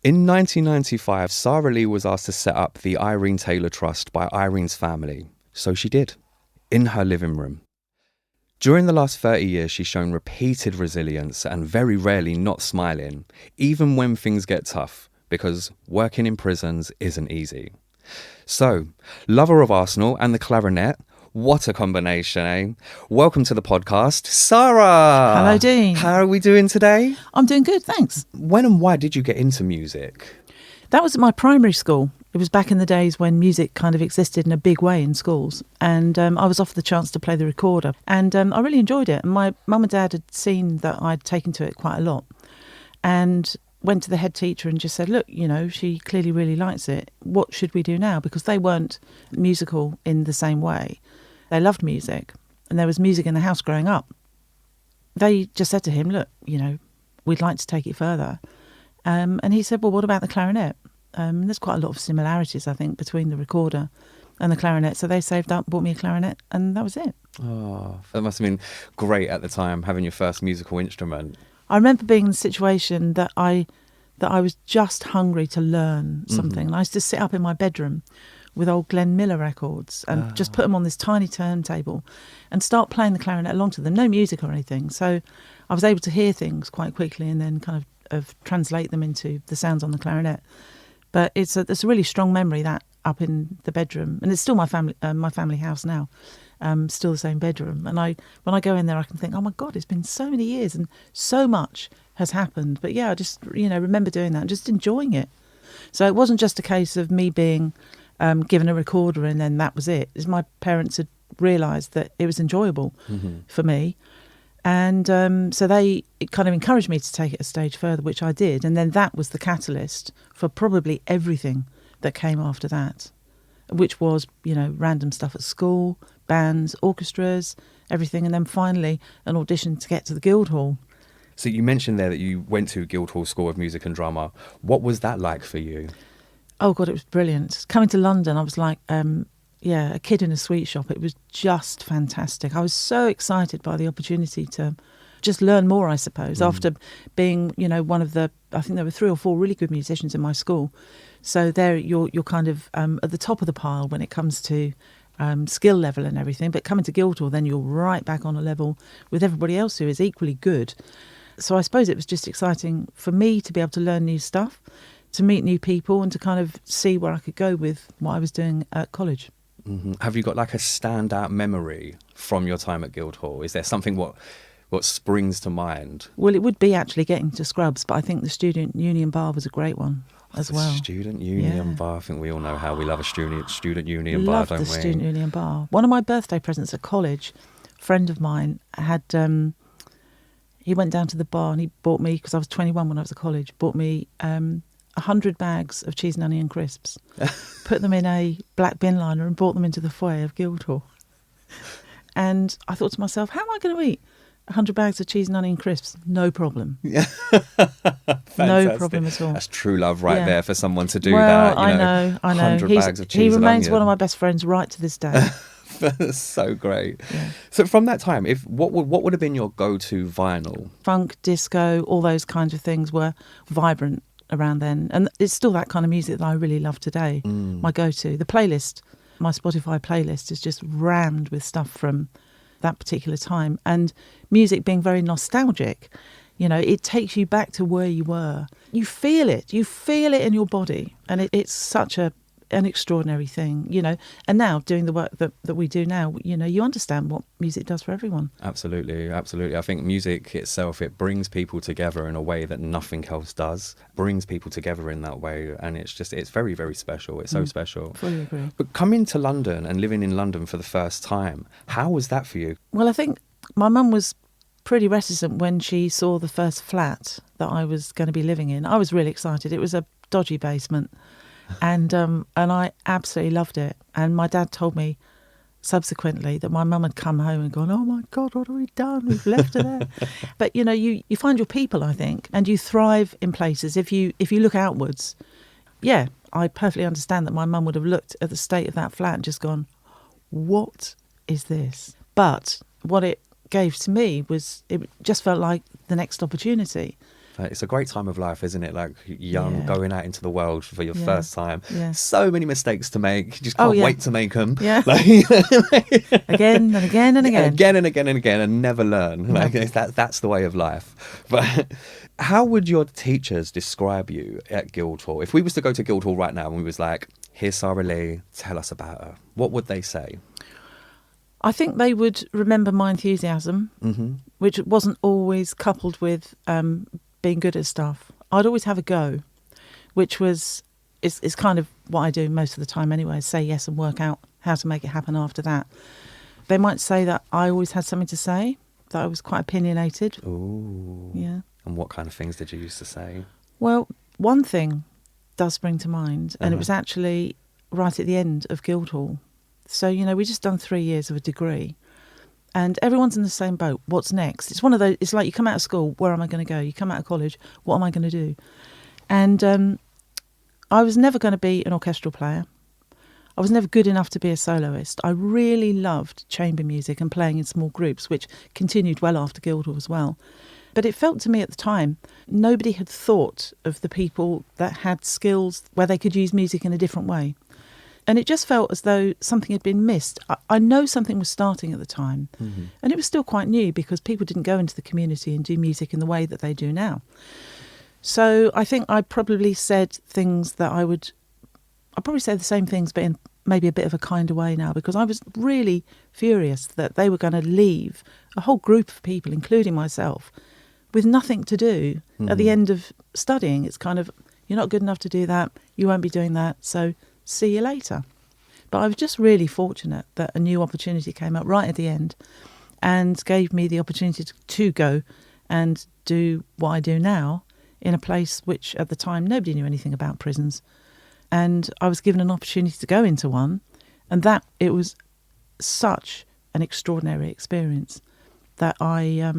In 1995, Sara Lee was asked to set up the Irene Taylor Trust by Irene's family. So she did, in her living room. During the last 30 years, she's shown repeated resilience and very rarely not smiling, even when things get tough, because working in prisons isn't easy. So, lover of Arsenal and the clarinet, what a combination, eh? Welcome to the podcast, Sara! Hello, Dean. How are we doing today? I'm doing good, thanks. When and why did you get into music? That was at my primary school. It was back in the days when music kind of existed in a big way in schools. And I was offered the chance to play the recorder. And I really enjoyed it. And my mum and dad had seen that I'd taken to it quite a lot. And went to the head teacher and just said, look, you know, she clearly really likes it. What should we do now? Because they weren't musical in the same way. They loved music. And there was music in the house growing up. They just said to him, look, you know, we'd like to take it further. And he said, well, what about the clarinet? There's quite a lot of similarities, I think, between the recorder and the clarinet. So they saved up, bought me a clarinet, and that was it. Oh, that must have been great at the time, having your first musical instrument. I remember being in the situation that I was just hungry to learn something. And I used to sit up in my bedroom with old Glenn Miller records and just put them on this tiny turntable and start playing the clarinet along to them. No music or anything. So I was able to hear things quite quickly and then kind of translate them into the sounds on the clarinet. But it's a really strong memory, that up in the bedroom, and it's still my family house now, still the same bedroom. And when I go in there, I can think, oh my God, it's been so many years and so much has happened. But yeah, I just remember doing that and just enjoying it. So it wasn't just a case of me being given a recorder and then that was it. It's my parents had realised that it was enjoyable for me. And so it kind of encouraged me to take it a stage further, which I did. And then that was the catalyst for probably everything that came after that, which was, random stuff at school, bands, orchestras, everything. And then finally an audition to get to the Guildhall. So you mentioned there that you went to Guildhall School of Music and Drama. What was that like for you? Oh, God, it was brilliant. Coming to London, I was like... a kid in a sweet shop. It was just fantastic. I was so excited by the opportunity to just learn more, I suppose, after being, one of I think there were 3 or 4 really good musicians in my school. So there you're kind of at the top of the pile when it comes to skill level and everything. But coming to Guildhall, then you're right back on a level with everybody else who is equally good. So I suppose it was just exciting for me to be able to learn new stuff, to meet new people and to kind of see where I could go with what I was doing at college. Mm-hmm. Have you got like a standout memory from your time at Guildhall? Is there something what springs to mind? Well, it would be actually getting to Scrubs, but I think the Student Union Bar was a great one as well. Student Union Bar. I think we all know how we love a student union bar, don't we? Love the Student Union Bar. One of my birthday presents at college, a friend of mine had... he went down to the bar and he bought me, because I was 21 when I was at college, bought me... 100 bags of cheese and onion crisps, put them in a black bin liner and brought them into the foyer of Guildhall. And I thought to myself, how am I going to eat 100 bags of cheese and onion crisps? No problem. Yeah. No problem at all. That's true love right there for someone to do that. I know. 100 bags of cheese and onion. He remains one of my best friends right to this day. That's so great. Yeah. So from that time, what would have been your go-to vinyl? Funk, disco, all those kinds of things were vibrant around then, and it's still that kind of music that I really love today. My go-to, the playlist, my Spotify playlist is just rammed with stuff from that particular time, and music being very nostalgic, it takes you back to where you were. You feel it in your body, and it's such an extraordinary thing, and now doing the work that we do now, you understand what music does for everyone. Absolutely. I think music itself, it brings people together in a way that nothing else does, brings people together in that way, and it's very, very special. It's so special. Fully agree. But coming to London and living in London for the first time, how was that for you? Well, I think my mum was pretty reticent when she saw the first flat that I was going to be living in. I was really excited. It was a dodgy basement. And I absolutely loved it. And my dad told me subsequently that my mum had come home and gone, oh my God, what have we done? We've left her there. But, you find your people, I think, and you thrive in places. If you look outwards, I perfectly understand that my mum would have looked at the state of that flat and just gone, what is this? But what it gave to me was, it just felt like the next opportunity. Like, it's a great time of life, isn't it? Like young, going out into the world for your first time. Yeah. So many mistakes to make. You just can't wait to make them. Yeah. Like, again and again and again. Again and again and again, and never learn. Like that's the way of life. But how would your teachers describe you at Guildhall? If we was to go to Guildhall right now and we was like, here's Sara Lee, tell us about her, what would they say? I think they would remember my enthusiasm, which wasn't always coupled with being good at stuff. I'd always have a go, which is kind of what I do most of the time anyway, say yes and work out how to make it happen after that. They might say that I always had something to say, that I was quite opinionated. Ooh. Yeah. And what kind of things did you used to say? Well, one thing does spring to mind, and it was actually right at the end of Guildhall. So, we just done 3 years of a degree, and everyone's in the same boat. What's next? It's one of those, it's like you come out of school, where am I going to go? You come out of college, what am I going to do? And I was never going to be an orchestral player. I was never good enough to be a soloist. I really loved chamber music and playing in small groups, which continued well after Guildhall as well. But it felt to me at the time, nobody had thought of the people that had skills where they could use music in a different way. And it just felt as though something had been missed. I know something was starting at the time, and it was still quite new because people didn't go into the community and do music in the way that they do now. So I think I probably said things that I'd probably say the same things, but in maybe a bit of a kinder way now, because I was really furious that they were going to leave a whole group of people, including myself, with nothing to do at the end of studying. It's kind of, you're not good enough to do that, you won't be doing that, so see you later. But I was just really fortunate that a new opportunity came up right at the end and gave me the opportunity to go and do what I do now in a place which at the time nobody knew anything about prisons. And I was given an opportunity to go into one, and that it was such an extraordinary experience that I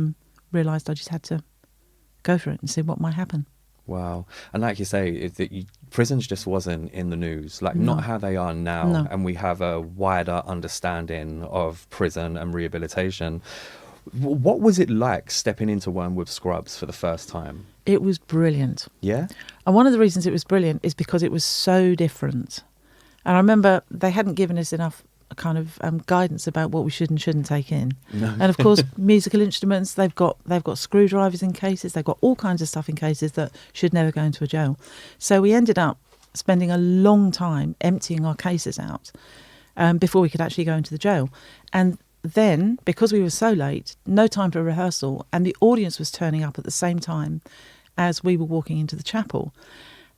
realised I just had to go for it and see what might happen. Wow. And like you say, prisons just wasn't in the news, like not how they are now. No. And we have a wider understanding of prison and rehabilitation. What was it like stepping into one with Scrubs for the first time? It was brilliant. Yeah? And one of the reasons it was brilliant is because it was so different. And I remember they hadn't given us enough kind of guidance about what we should and shouldn't take in. No. And of course, musical instruments, they've got screwdrivers in cases, they've got all kinds of stuff in cases that should never go into a jail. So we ended up spending a long time emptying our cases out before we could actually go into the jail. And then, because we were so late, no time for rehearsal, and the audience was turning up at the same time as we were walking into the chapel.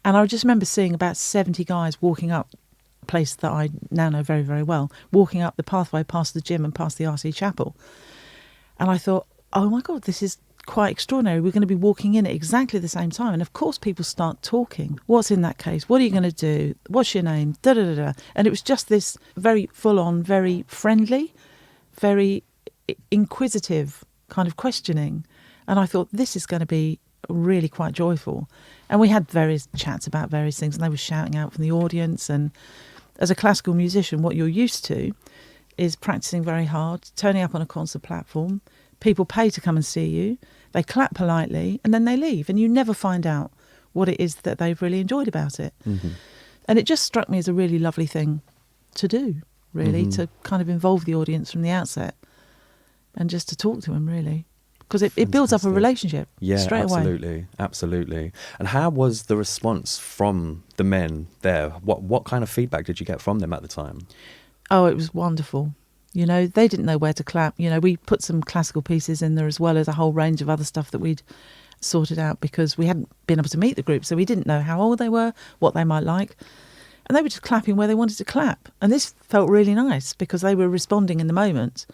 And I just remember seeing about 70 guys walking up a place that I now know very, very well, walking up the pathway past the gym and past the RC chapel. And I thought, oh my God, this is quite extraordinary. We're going to be walking in at exactly the same time. And of course people start talking. What's in that case? What are you going to do? What's your name? Da da da da. And it was just this very full-on, very friendly, very inquisitive kind of questioning. And I thought, this is going to be really quite joyful. And we had various chats about various things, and they were shouting out from the audience. And as a classical musician, what you're used to is practicing very hard, turning up on a concert platform. People pay to come and see you. They clap politely, and then they leave. And you never find out what it is that they've really enjoyed about it. And it just struck me as a really lovely thing to do, really, to kind of involve the audience from the outset and just to talk to them, really. Because it builds up a relationship straight away. Absolutely. And how was the response from the men there? What kind of feedback did you get from them at the time? Oh, it was wonderful. You know, they didn't know where to clap. You know, we put some classical pieces in there as well as a whole range of other stuff that we'd sorted out because we hadn't been able to meet the group, so we didn't know how old they were, what they might like. And they were just clapping where they wanted to clap. And this felt really nice because they were responding in the moment,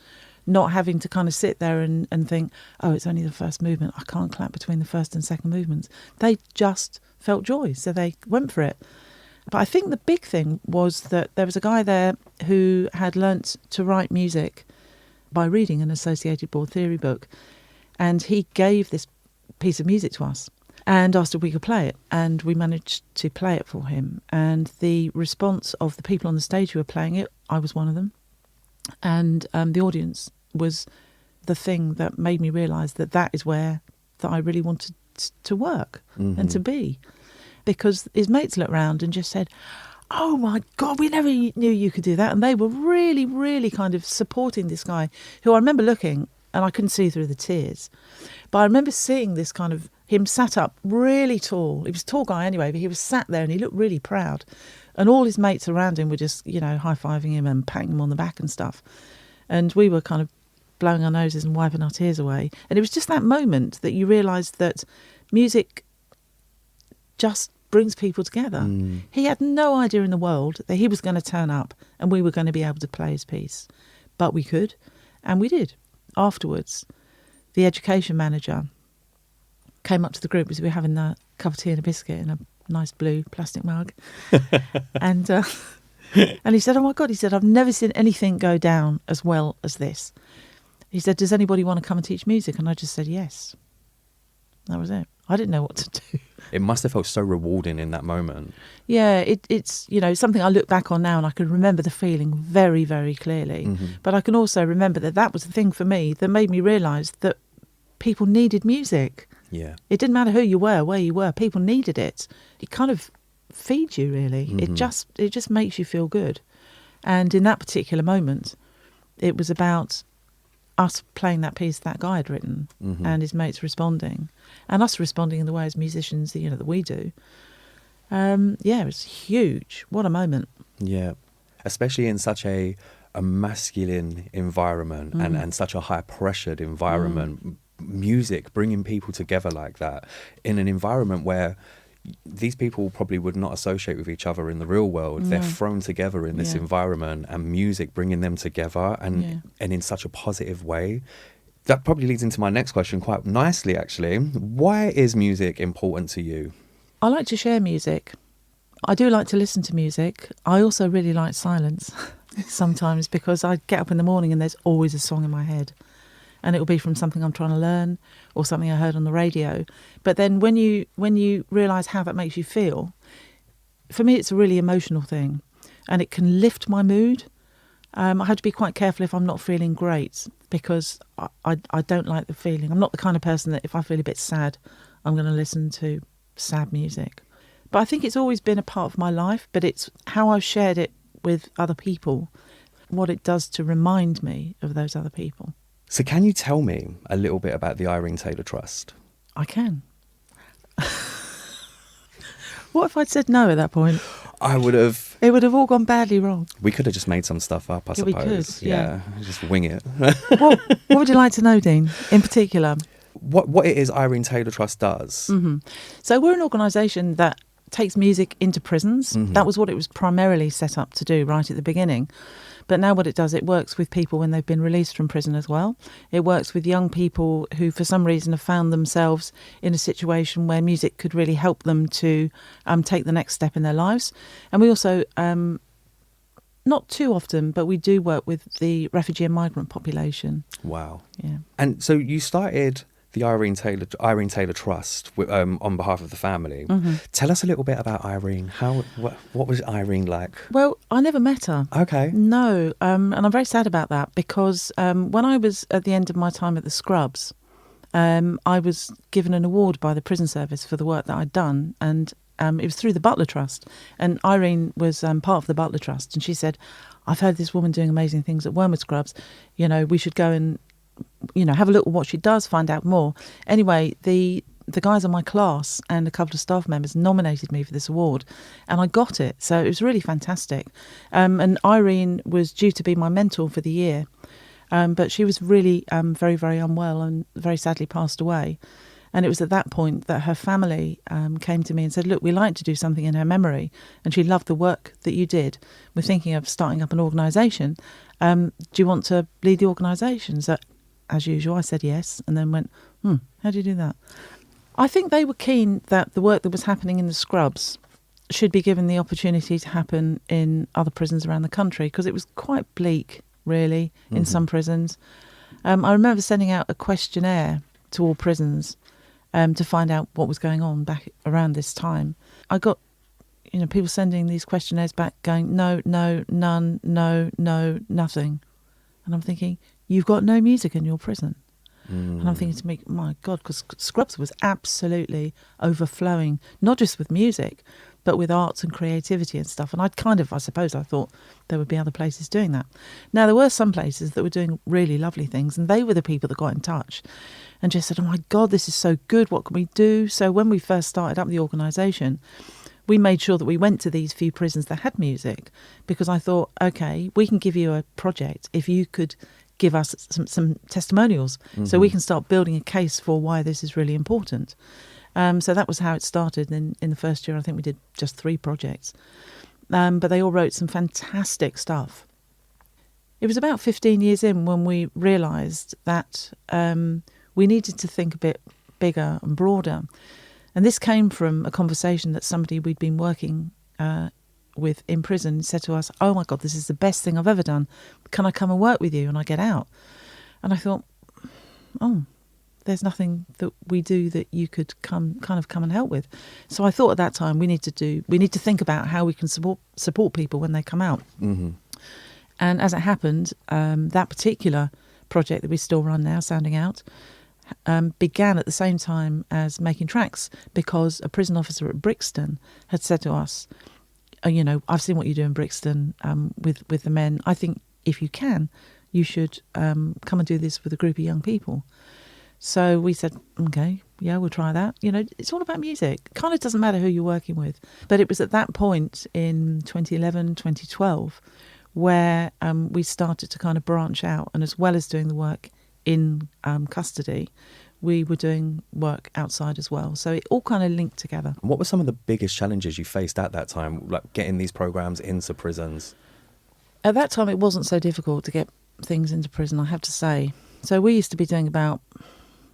not having to kind of sit there and think, oh, it's only the first movement, I can't clap between the first and second movements. They just felt joy, so they went for it. But I think the big thing was that there was a guy there who had learnt to write music by reading an associated board theory book. And he gave this piece of music to us and asked if we could play it. And we managed to play it for him. And the response of the people on the stage who were playing it, I was one of them. And the audience was the thing that made me realise that is where that I really wanted to work and to be. Because his mates looked round and just said, "Oh my God, we never knew you could do that." And they were really, really kind of supporting this guy who I remember looking, and I couldn't see through the tears. But I remember seeing this kind of him sat up really tall. He was a tall guy anyway, but he was sat there and he looked really proud. And all his mates around him were just, high-fiving him and patting him on the back and stuff. And we were kind of blowing our noses and wiping our tears away. And it was just that moment that you realised that music just brings people together. He had no idea in the world that he was going to turn up and we were going to be able to play his piece. But we could, and we did. Afterwards, the education manager came up to the group as we were having a cup of tea and a biscuit in a nice blue plastic mug. And he said, "Oh my God," he said, "I've never seen anything go down as well as this." He said, "Does anybody want to come and teach music?" And I just said, yes. That was it. I didn't know what to do. It must have felt so rewarding in that moment. Yeah, it's something I look back on now and I can remember the feeling very, very clearly. But I can also remember that was the thing for me that made me realise that people needed music. Yeah. It didn't matter who you were, where you were, people needed it. It kind of feeds you, really. It just makes you feel good. And in that particular moment, it was about us playing that piece that guy had written and his mates responding and us responding in the way as musicians that we do. It was huge. What a moment. Yeah, especially in such a masculine environment and such a high pressured environment. Music bringing people together like that in an environment where these people probably would not associate with each other in the real world. They're thrown together in this environment, and music bringing them together and in such a positive way. That probably leads into my next question quite nicely, actually. Why is music important to you? I like to share music. I do like to listen to music. I also really like silence sometimes, because I get up in the morning and there's always a song in my head. And it will be from something I'm trying to learn or something I heard on the radio. But then when you realise how that makes you feel, for me it's a really emotional thing, and it can lift my mood. I have to be quite careful if I'm not feeling great, because I don't like the feeling. I'm not the kind of person that if I feel a bit sad, I'm going to listen to sad music. But I think it's always been a part of my life, but it's how I've shared it with other people, what it does to remind me of those other people. So can you tell me a little bit about the Irene Taylor Trust? I can. What if I'd said no at that point? I would have... It would have all gone badly wrong. We could have just made some stuff up, I suppose. We could, yeah. Just wing it. What would you like to know, Dean, in particular? What it is Irene Taylor Trust does? So we're an organisation that takes music into prisons. That was what it was primarily set up to do right at the beginning. But now what it does, it works with people when they've been released from prison as well. It works with young people who, for some reason, have found themselves in a situation where music could really help them to take the next step in their lives. And we also, not too often, but we do work with the refugee and migrant population. Wow. Yeah. And so you started the Irene Taylor Trust on behalf of the family. Tell us a little bit about Irene. What was Irene like? Well, I never met her. Okay. No, and I'm very sad about that, because when I was at the end of my time at the Scrubs, I was given an award by the prison service for the work that I'd done, and it was through the Butler Trust. And Irene was part of the Butler Trust, and she said, "I've heard this woman doing amazing things at Wormwood Scrubs. We should go and have a look at what she does, find out more." Anyway, the guys in my class and a couple of staff members nominated me for this award, and I got it. So it was really fantastic. And Irene was due to be my mentor for the year, but she was really very, very unwell and very sadly passed away. And it was at that point that her family came to me and said, "Look, we like to do something in her memory, and she loved the work that you did. We're thinking of starting up an organisation. Do you want to lead the organisation?" So, as usual, I said yes, and then went, how do you do that? I think they were keen that the work that was happening in the Scrubs should be given the opportunity to happen in other prisons around the country, because it was quite bleak, really, in some prisons. I remember sending out a questionnaire to all prisons to find out what was going on back around this time. I got people sending these questionnaires back going, no, no, none, no, no, nothing. And I'm thinking, you've got no music in your prison. And I'm thinking to me, my God, because Scrubs was absolutely overflowing, not just with music, but with arts and creativity and stuff. And I thought there would be other places doing that. Now, there were some places that were doing really lovely things, and they were the people that got in touch and just said, oh my God, this is so good, what can we do? So when we first started up the organisation, we made sure that we went to these few prisons that had music, because I thought, okay, we can give you a project if you could give us some testimonials, so we can start building a case for why this is really important. So that was how it started. In the first year, I think we did just 3 projects. But they all wrote some fantastic stuff. It was about 15 years in when we realised that we needed to think a bit bigger and broader. And this came from a conversation that somebody we'd been working with in prison said to us, oh my God, this is the best thing I've ever done. Can I come and work with you when I get out? And I thought, oh, there's nothing that we do that you could come and help with. So I thought at that time we need to think about how we can support people when they come out. Mm-hmm. And as it happened, that particular project that we still run now, Sounding Out, began at the same time as Making Tracks, because a prison officer at Brixton had said to us, you know, I've seen what you do in Brixton with the men. I think if you can, you should come and do this with a group of young people. So we said, okay, yeah, we'll try that. You know, it's all about music. It kind of doesn't matter who you're working with. But it was at that point in 2011, 2012, where we started to kind of branch out. And as well as doing the work in custody, we were doing work outside as well. So it all kind of linked together. What were some of the biggest challenges you faced at that time, like getting these programs into prisons? At that time, it wasn't so difficult to get things into prison, I have to say. So we used to be doing about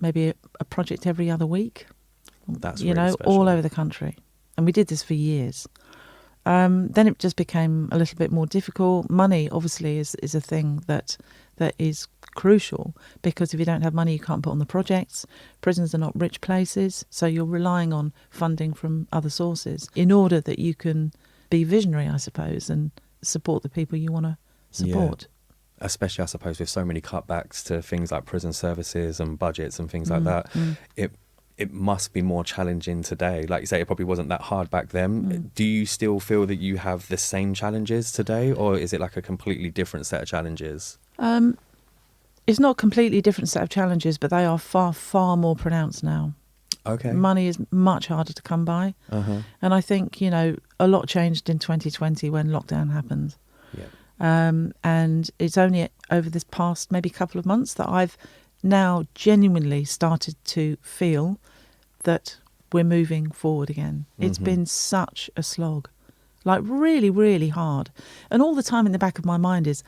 maybe a project every other week. That's you really know, special. all over the country. And we did this for years. Then it just became a little bit more difficult. Money, obviously, is a thing that is crucial, because if you don't have money, you can't put on the projects. Prisons are not rich places, so you're relying on funding from other sources in order that you can be visionary, I suppose, and support the people you want to support. Yeah. Especially, I suppose, with so many cutbacks to things like prison services and budgets and things like that, it must be more challenging today. Like you say, it probably wasn't that hard back then. Do you still feel that you have the same challenges today, or is it like a completely different set of challenges? It's not a completely different set of challenges, but they are far, far more pronounced now. Okay. Money is much harder to come by. And I think, you know, a lot changed in 2020 when lockdown happened. Yeah. And it's only over this past maybe couple of months that I've now genuinely started to feel that we're moving forward again. It's been such a slog, like really, really hard. And all the time in the back of my mind is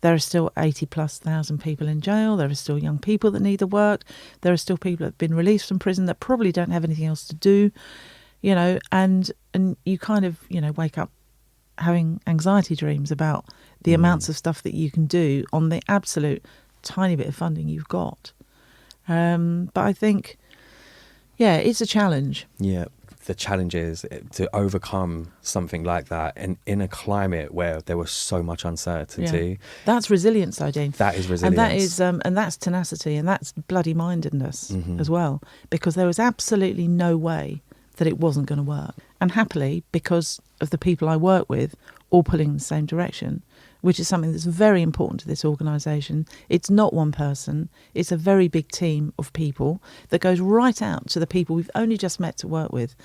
there are still 80,000+ people in jail. There are still young people that need the work. There are still people that have been released from prison that probably don't have anything else to do, you know, and you kind of, you know, wake up having anxiety dreams about the amounts of stuff that you can do on the absolute tiny bit of funding you've got. But I think, yeah, it's a challenge. Yeah, the challenge is to overcome something like that, and in a climate where there was so much uncertainty. Yeah. That's resilience, though, Dean. That is resilience. And that's tenacity, and that's bloody mindedness as well, because there was absolutely no way that it wasn't going to work. And happily, because of the people I work with, all pulling in the same direction, which is something that's very important to this organisation. It's not one person. It's a very big team of people that goes right out to the people we've only just met to work with,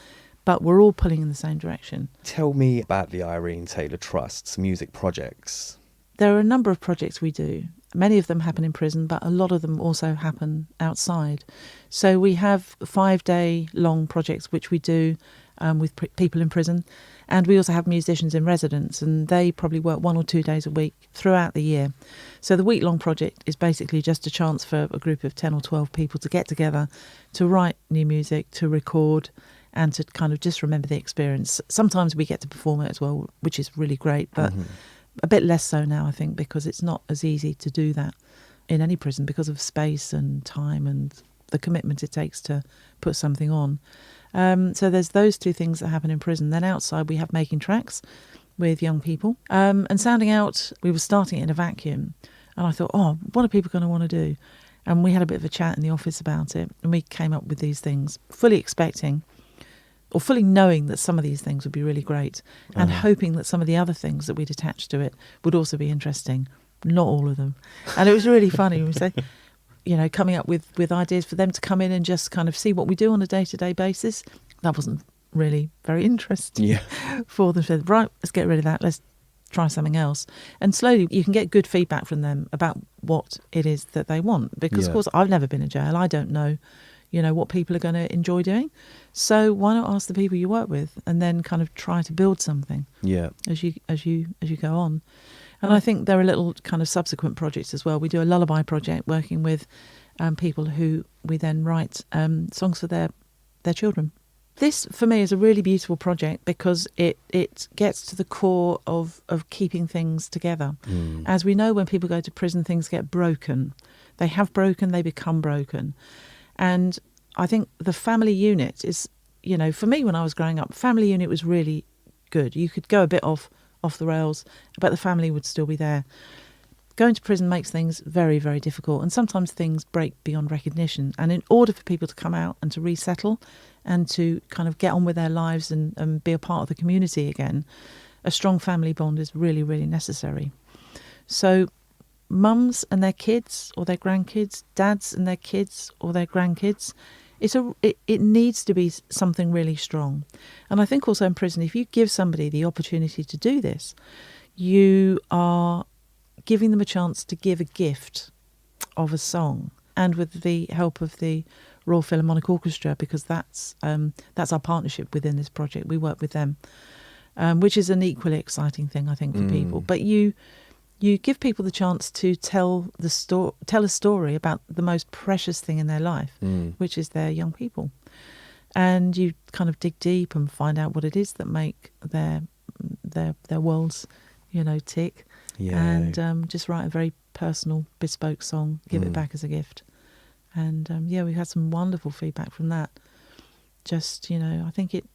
but we're all pulling in the same direction. Tell me about the Irene Taylor Trust's music projects. There are a number of projects we do. Many of them happen in prison, but a lot of them also happen outside. So we have 5-day long projects which we do with people in prison. And we also have musicians in residence, and they probably work 1 or 2 days a week throughout the year. So the week-long project is basically just a chance for a group of 10 or 12 people to get together, to write new music, to record, and to kind of just remember the experience. Sometimes we get to perform it as well, which is really great, but a bit less so now, I think, because it's not as easy to do that in any prison because of space and time and the commitment it takes to put something on. So there's those 2 things that happen in prison. Then outside we have Making Tracks with young people. And Sounding Out, we were starting it in a vacuum. And I thought, what are people going to want to do? And we had a bit of a chat in the office about it, and we came up with these things, fully expecting or fully knowing that some of these things would be really great, and hoping that some of the other things that we'd attach to it would also be interesting. Not all of them. And it was really funny. We say, coming up with ideas for them to come in and just kind of see what we do on a day-to-day basis. That wasn't really very interesting for them. So, right, let's get rid of that. Let's try something else. And slowly you can get good feedback from them about what it is that they want. Because, of course, I've never been in jail. I don't know, what people are going to enjoy doing. So why not ask the people you work with and then kind of try to build something as you go on. And I think there are little kind of subsequent projects as well. We do a lullaby project working with people who we then write songs for their children. This, for me, is a really beautiful project because it gets to the core of keeping things together. As we know, when people go to prison, things get broken. They have broken, they become broken. And I think the family unit is, for me when I was growing up, family unit was really good. You could go a bit off the rails, but the family would still be there. Going to prison makes things very, very difficult, and sometimes things break beyond recognition. And in order for people to come out and to resettle and to kind of get on with their lives and be a part of the community again, a strong family bond is really, really necessary. So mums and their kids or their grandkids, dads and their kids or their grandkids, it needs to be something really strong. And I think also in prison, if you give somebody the opportunity to do this, you are giving them a chance to give a gift of a song, and with the help of the Royal Philharmonic Orchestra, because that's our partnership within this project. We work with them, which is an equally exciting thing, I think, for people. But you give people the chance to tell a story about the most precious thing in their life, which is their young people. And you kind of dig deep and find out what it is that make their worlds, tick. Yeah. And just write a very personal, bespoke song, give it back as a gift. And we've had some wonderful feedback from that. Just, I think it,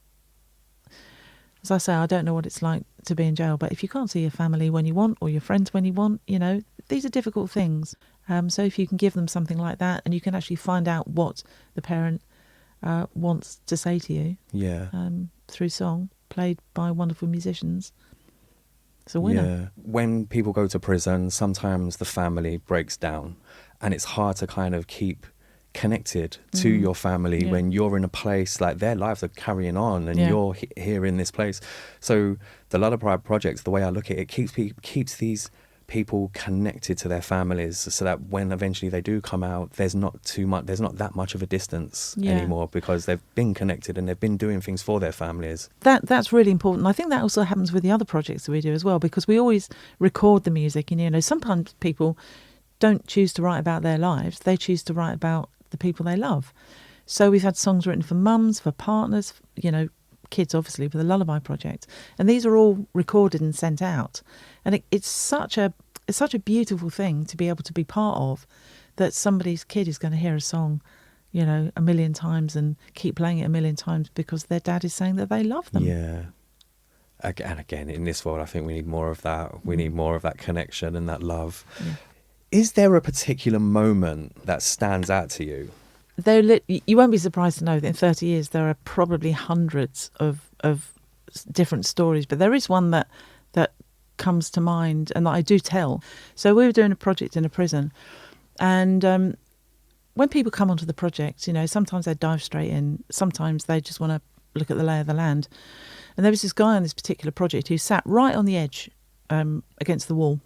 as I say, I don't know what it's like to be in jail, but if you can't see your family when you want or your friends when you want, these are difficult things. So if you can give them something like that, and you can actually find out what the parent wants to say to you through song, played by wonderful musicians, it's a winner. Yeah. When people go to prison, sometimes the family breaks down, and it's hard to kind of keep connected to your family when you're in a place like their lives are carrying on and you're here in this place. So the Lullaby Project, the way I look at it, keeps these people connected to their families, so that when eventually they do come out, there's not that much of a distance anymore, because they've been connected and they've been doing things for their families. That's really important. I think that also happens with the other projects that we do as well, because we always record the music, and sometimes people don't choose to write about their lives, they choose to write about the people they love. So we've had songs written for mums, for partners, kids obviously, with the Lullaby Project, and these are all recorded and sent out. And it's such a beautiful thing to be able to be part of, that somebody's kid is going to hear a song, a million times and keep playing it a million times because their dad is saying that they love them. Yeah. And again, in this world, I think we need more of that. We need more of that connection and that love. Yeah. Is there a particular moment that stands out to you? You won't be surprised to know that in 30 years there are probably hundreds of different stories, but there is one that comes to mind and that I do tell. So we were doing a project in a prison, and when people come onto the project, sometimes they dive straight in, sometimes they just want to look at the lay of the land. And there was this guy on this particular project who sat right on the edge against the wall.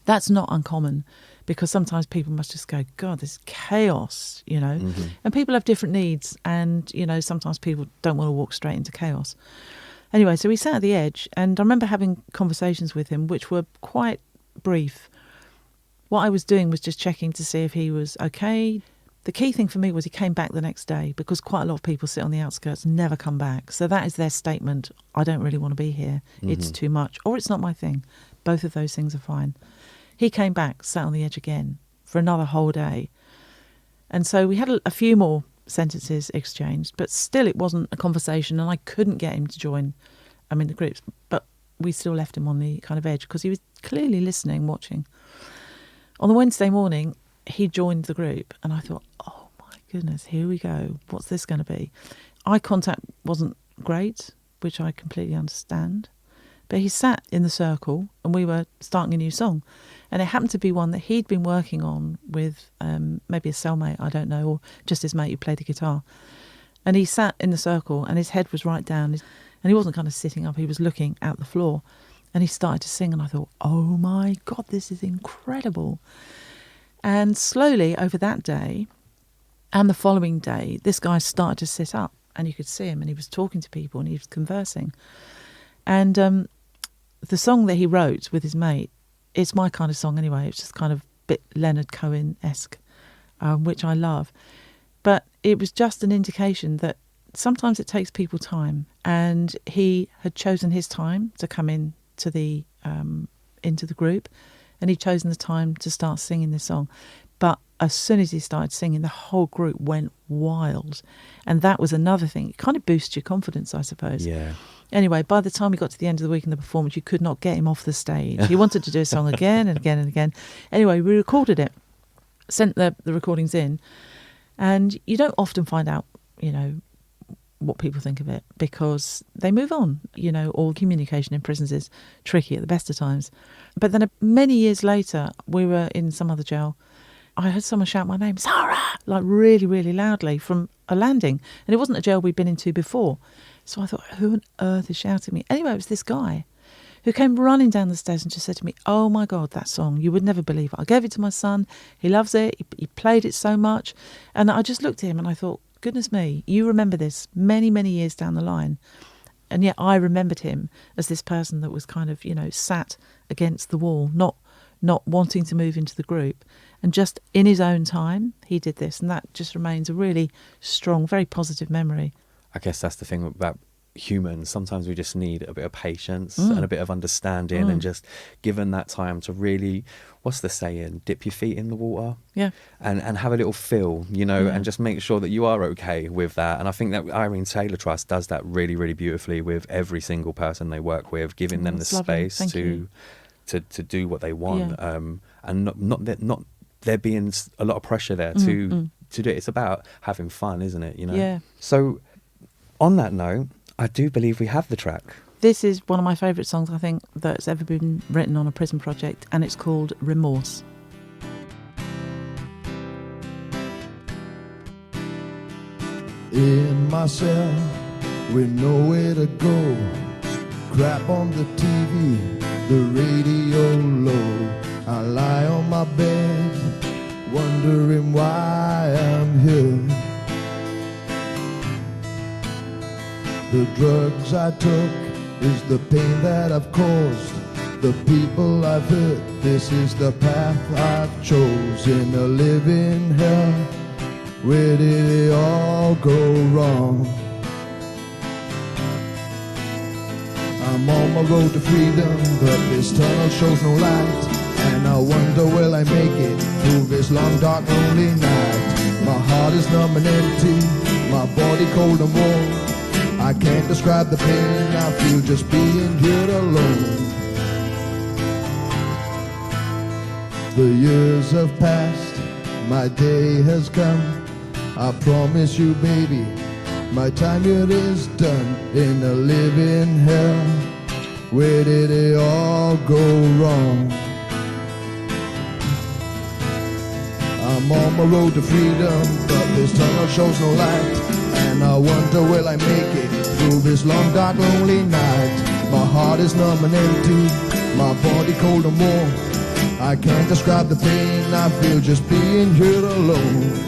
That's not uncommon, because sometimes people must just go, God, this chaos, and people have different needs, and, sometimes people don't want to walk straight into chaos. Anyway, so we sat at the edge, and I remember having conversations with him, which were quite brief. What I was doing was just checking to see if he was okay. The key thing for me was he came back the next day, because quite a lot of people sit on the outskirts and never come back. So that is their statement: I don't really want to be here. It's too much, or it's not my thing. Both of those things are fine. He came back, sat on the edge again for another whole day. And so we had a few more sentences exchanged, but still it wasn't a conversation, and I couldn't get him to join the groups. But we still left him on the kind of edge, because he was clearly listening, watching. On the Wednesday morning, he joined the group, and I thought, oh my goodness, here we go. What's this going to be? Eye contact wasn't great, which I completely understand. But he sat in the circle and we were starting a new song. And it happened to be one that he'd been working on with maybe a cellmate, I don't know, or just his mate who played the guitar. And he sat in the circle and his head was right down. And he wasn't kind of sitting up, he was looking at the floor. And he started to sing and I thought, oh my God, this is incredible. And slowly over that day and the following day, this guy started to sit up and you could see him and he was talking to people and he was conversing. And the song that he wrote with his mate, it's my kind of song anyway. It's just kind of a bit Leonard Cohen-esque, which I love. But it was just an indication that sometimes it takes people time. And he had chosen his time to come in to into the group, and he'd chosen the time to start singing this song. But as soon as he started singing, the whole group went wild. And that was another thing. It kind of boosts your confidence, I suppose. Yeah. Anyway, by the time we got to the end of the week in the performance, you could not get him off the stage. He wanted to do a song again and again and again. Anyway, we recorded it, sent the recordings in, and you don't often find out, what people think of it because they move on, all communication in prisons is tricky at the best of times. But then many years later, we were in some other jail. I heard someone shout my name, Sara, like really, really loudly from a landing. And it wasn't a jail we'd been into before. So I thought, who on earth is shouting me? Anyway, it was this guy who came running down the stairs and just said to me, oh my God, that song, you would never believe it. I gave it to my son. He loves it. He played it so much. And I just looked at him and I thought, goodness me, you remember this many, many years down the line. And yet I remembered him as this person that was kind of, sat against the wall, not wanting to move into the group. And just in his own time, he did this. And that just remains a really strong, very positive memory. I guess that's the thing about humans. Sometimes we just need a bit of patience and a bit of understanding and just given that time to really, what's the saying, dip your feet in the water. Yeah. And have a little feel, and just make sure that you are okay with that. And I think that Irene Taylor Trust does that really, really beautifully with every single person they work with, giving them the space to do what they want. Yeah. And not there being a lot of pressure there to do it. It's about having fun, isn't it? Yeah. So on that note, I do believe we have the track. This is one of my favourite songs, I think, that's ever been written on a prison project, and it's called Remorse. In my cell, with nowhere to go, crap on the TV, the radio low. I lie on my bed, wondering why I'm here. The drugs I took is the pain that I've caused. The people I've hurt, this is the path I've chosen. A living hell, where did it all go wrong? I'm on my road to freedom, but this tunnel shows no light. And I wonder will I make it through this long, dark, lonely night. My heart is numb and empty, my body cold and warm. I can't describe the pain I feel just being here alone. The years have passed, my day has come. I promise you, baby, my time here is done. In a living hell, where did it all go wrong? I'm on my road to freedom, but this tunnel shows no light. And I wonder will I make it through this long, dark, lonely night. My heart is numb and empty, my body cold and warm. I can't describe the pain I feel just being here alone.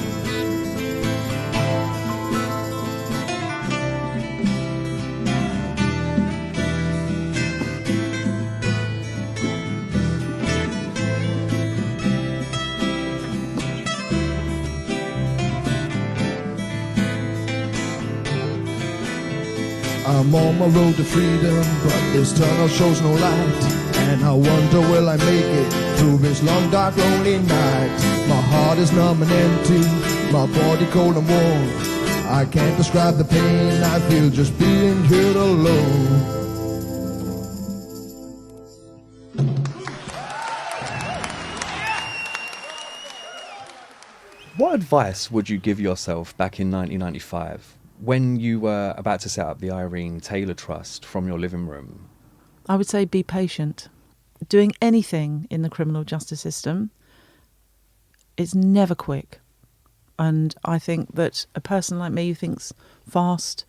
I'm on my road to freedom, but this tunnel shows no light. And I wonder will I make it through this long, dark, lonely night. My heart is numb and empty, my body cold and warm. I can't describe the pain I feel just being here alone. advice would you give yourself back in 1995 when you were about to set up the Irene Taylor Trust from your living room? I would say be patient. Doing anything in the criminal justice system is never quick. And I think that a person like me who thinks fast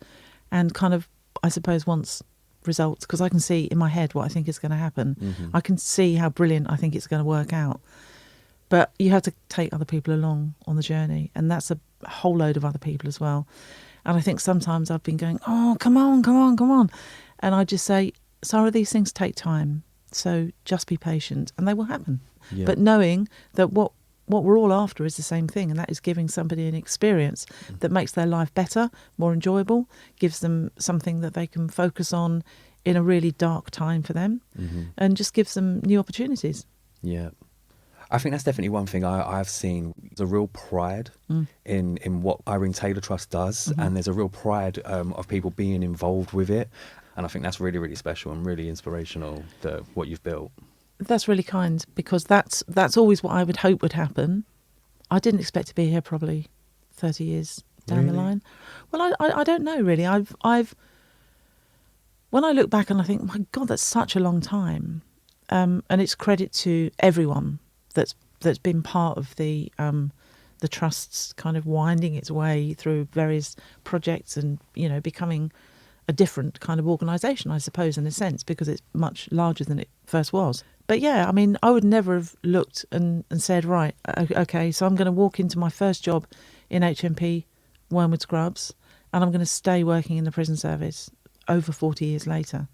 and kind of, I suppose, wants results, because I can see in my head what I think is going to happen. Mm-hmm. I can see how brilliant I think it's going to work out. But you have to take other people along on the journey, and that's a whole load of other people as well. And I think sometimes I've been going, oh, come on. And I just say, Sara, these things take time. So just be patient and they will happen. Yeah. But knowing that what we're all after is the same thing, and that is giving somebody an experience that makes their life better, more enjoyable, gives them something that they can focus on in a really dark time for them, and just gives them new opportunities. Yeah. I think that's definitely one thing I've seen. There's a real pride in what Irene Taylor Trust does, and there's a real pride of people being involved with it. And I think that's really, really special and really inspirational, what you've built. That's really kind, because that's always what I would hope would happen. I didn't expect to be here probably 30 years down the line. Well, I don't know really. I've when I look back and I think, my God, that's such a long time, and it's credit to everyone that's been part of the trust's kind of winding its way through various projects and, you know, becoming a different kind of organisation, I suppose, in a sense, because it's much larger than it first was. But yeah, I mean, I would never have looked and said, right, okay, so I'm going to walk into my first job in HMP Wormwood Scrubs, and I'm going to stay working in the prison service over 40 years later.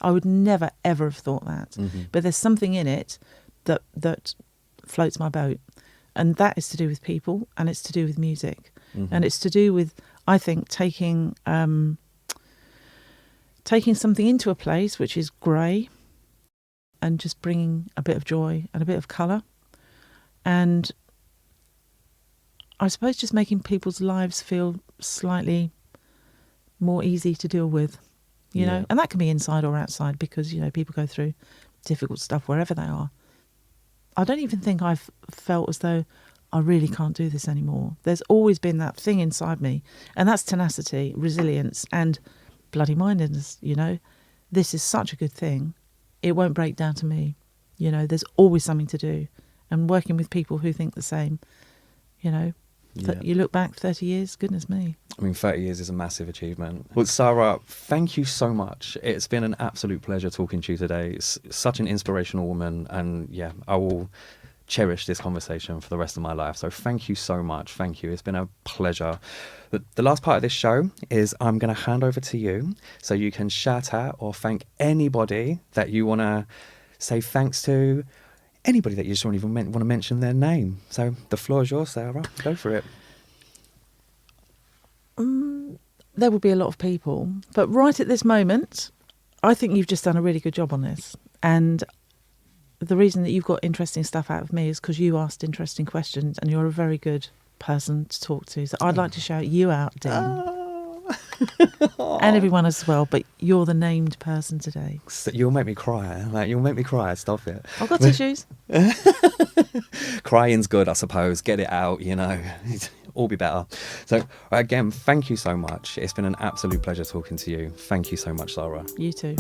I would never, ever have thought that. But there's something in it that floats my boat. And that is to do with people, and it's to do with music. And it's to do with, I think, taking something into a place which is grey and just bringing a bit of joy and a bit of colour. And I suppose just making people's lives feel slightly more easy to deal with, you know. And that can be inside or outside, because, you know, people go through difficult stuff wherever they are. I don't even think I've felt as though I really can't do this anymore. There's always been that thing inside me, and that's tenacity, resilience, and bloody mindedness, you know. This is such a good thing. It won't break down to me. You know, there's always something to do. And working with people who think the same, you know, you look back 30 years, goodness me. I mean, 30 years is a massive achievement. Well, Sara, thank you so much. It's been an absolute pleasure talking to you today. It's such an inspirational woman, and yeah, I will cherish this conversation for the rest of my life. So thank you so much. Thank you. It's been a pleasure. The last part of this show is I'm going to hand over to you so you can shout out or thank anybody that you want to say thanks to, anybody that you just don't even want to mention their name. So the floor is yours, Sara. Go for it. There will be a lot of people, but right at this moment, I think you've just done a really good job on this. And the reason that you've got interesting stuff out of me is because you asked interesting questions, and you're a very good person to talk to. So I'd like to shout you out, Dean. And everyone as well, but you're the named person today. So you'll make me cry. You'll make me cry. Stop it. I've got tissues. Crying's good, I suppose. Get it out, you know. All be better. So again, thank you so much. It's been an absolute pleasure talking to you. Thank you so much, Sara. You too.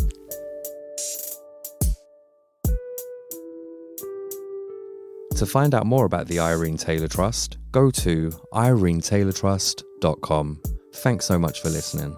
To find out more about the Irene Taylor Trust, go to irenetaylortrust.com. Thanks so much for listening.